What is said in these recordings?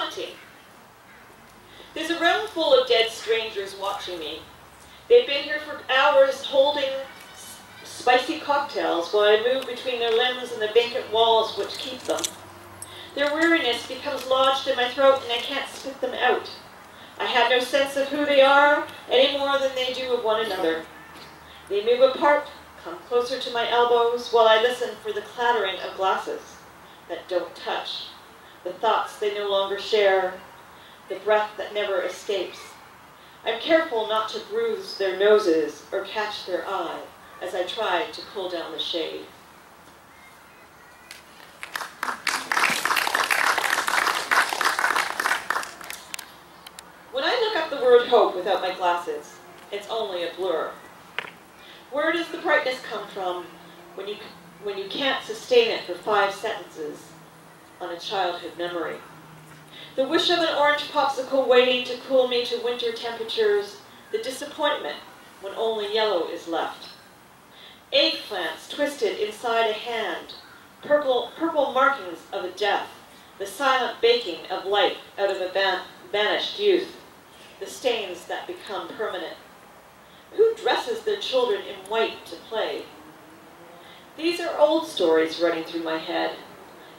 haunting. There's a room full of dead strangers watching me. They've been here for hours holding spicy cocktails while I move between their limbs and the vacant walls which keep them. Their weariness becomes lodged in my throat and I can't spit them out. I have no sense of who they are any more than they do of one another. They move apart, come closer to my elbows while I listen for the clattering of glasses that don't touch, the thoughts they no longer share, the breath that never escapes. I'm careful not to bruise their noses or catch their eye as I try to pull down the shade. When I look up the word hope without my glasses, it's only a blur. Where does the brightness come from when you can't sustain it for 5 sentences on a childhood memory? The wish of an orange popsicle waiting to cool me to winter temperatures, the disappointment when only yellow is left. Eggplants twisted inside a hand, purple markings of a death, the silent baking of life out of a vanished youth, the stains that become permanent. Who dresses their children in white to play? These are old stories running through my head.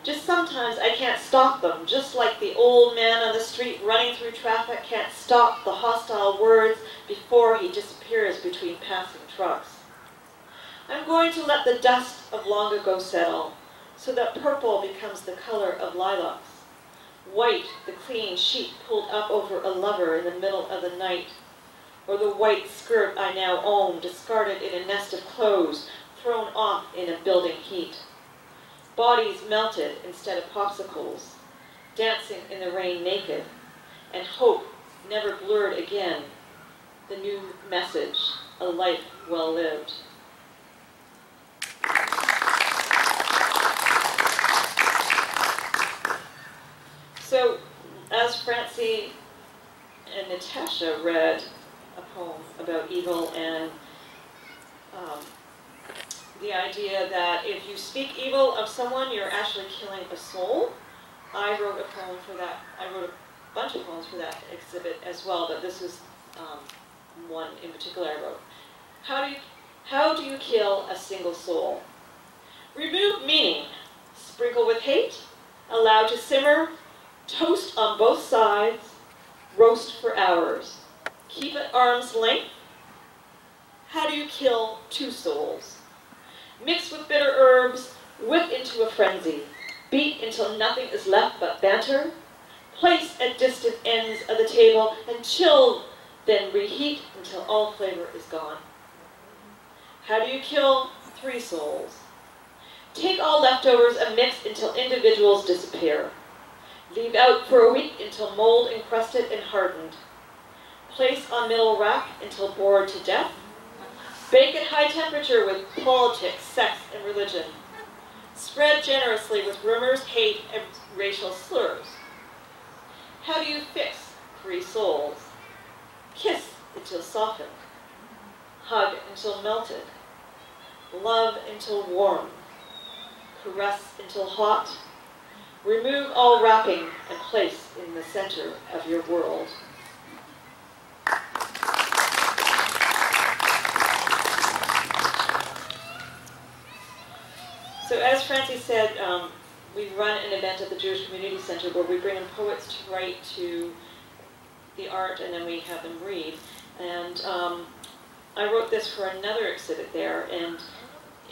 Just sometimes I can't stop them, just like the old man on the street running through traffic can't stop the hostile words before he disappears between passing trucks. I'm going to let the dust of long ago settle, so that purple becomes the color of lilacs. White, the clean sheet pulled up over a lover in the middle of the night, or the white skirt I now own, discarded in a nest of clothes, thrown off in a building heat. Bodies melted instead of popsicles, dancing in the rain naked, and hope never blurred again, the new message, a life well lived. So, as Francie and Natasha read a poem about evil and the idea that if you speak evil of someone, you're actually killing a soul. I wrote a poem for that. I wrote a bunch of poems for that exhibit as well, but this was one in particular I wrote. How do you kill a single soul? Remove meaning, sprinkle with hate, allow to simmer, toast on both sides, roast for hours. Keep at arm's length. How do you kill 2 souls? Mix with bitter herbs, whip into a frenzy, beat until nothing is left but banter, place at distant ends of the table, and chill, then reheat until all flavor is gone. How do you kill 3 souls? Take all leftovers and mix until individuals disappear. Leave out for a week until mold encrusted and hardened. Place on middle rack until bored to death. Bake at high temperature with politics, sex, and religion. Spread generously with rumors, hate, and racial slurs. How do you fix 3 souls? Kiss until softened. Hug until melted. Love until warm. Caress until hot. Remove all wrapping and place in the center of your world. So as Francie said, we run an event at the Jewish Community Center where we bring in poets to write to the art and then we have them read. And I wrote this for another exhibit there, and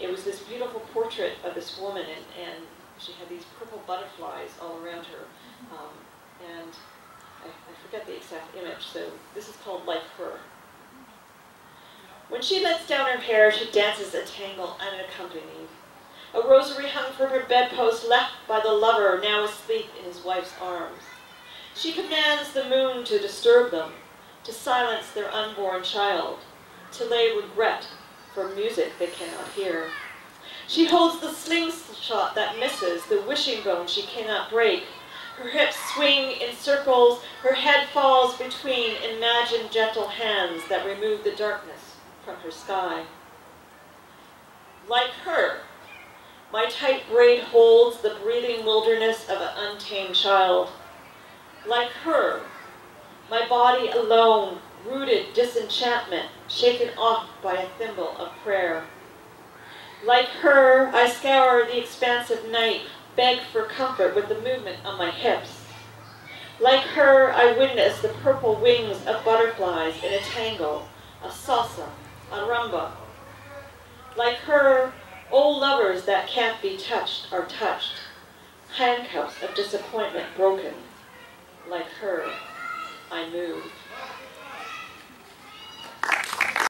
it was this beautiful portrait of this woman, and she had these purple butterflies all around her. And I forget the exact image, so this is called Like Her. When she lets down her hair, she dances a tangle unaccompanied. A rosary hung from her bedpost, left by the lover, now asleep in his wife's arms. She commands the moon to disturb them, to silence their unborn child, to lay regret for music they cannot hear. She holds the slingshot that misses, the wishing bone she cannot break. Her hips swing in circles, her head falls between imagined gentle hands that remove the darkness from her sky. Like her, my tight braid holds the breathing wilderness of an untamed child. Like her, my body alone, rooted disenchantment, shaken off by a thimble of prayer. Like her, I scour the expansive night, beg for comfort with the movement of my hips. Like her, I witness the purple wings of butterflies in a tango, a salsa, a rumba. Like her, old lovers that can't be touched are touched, handcuffs of disappointment broken. Like her, I move.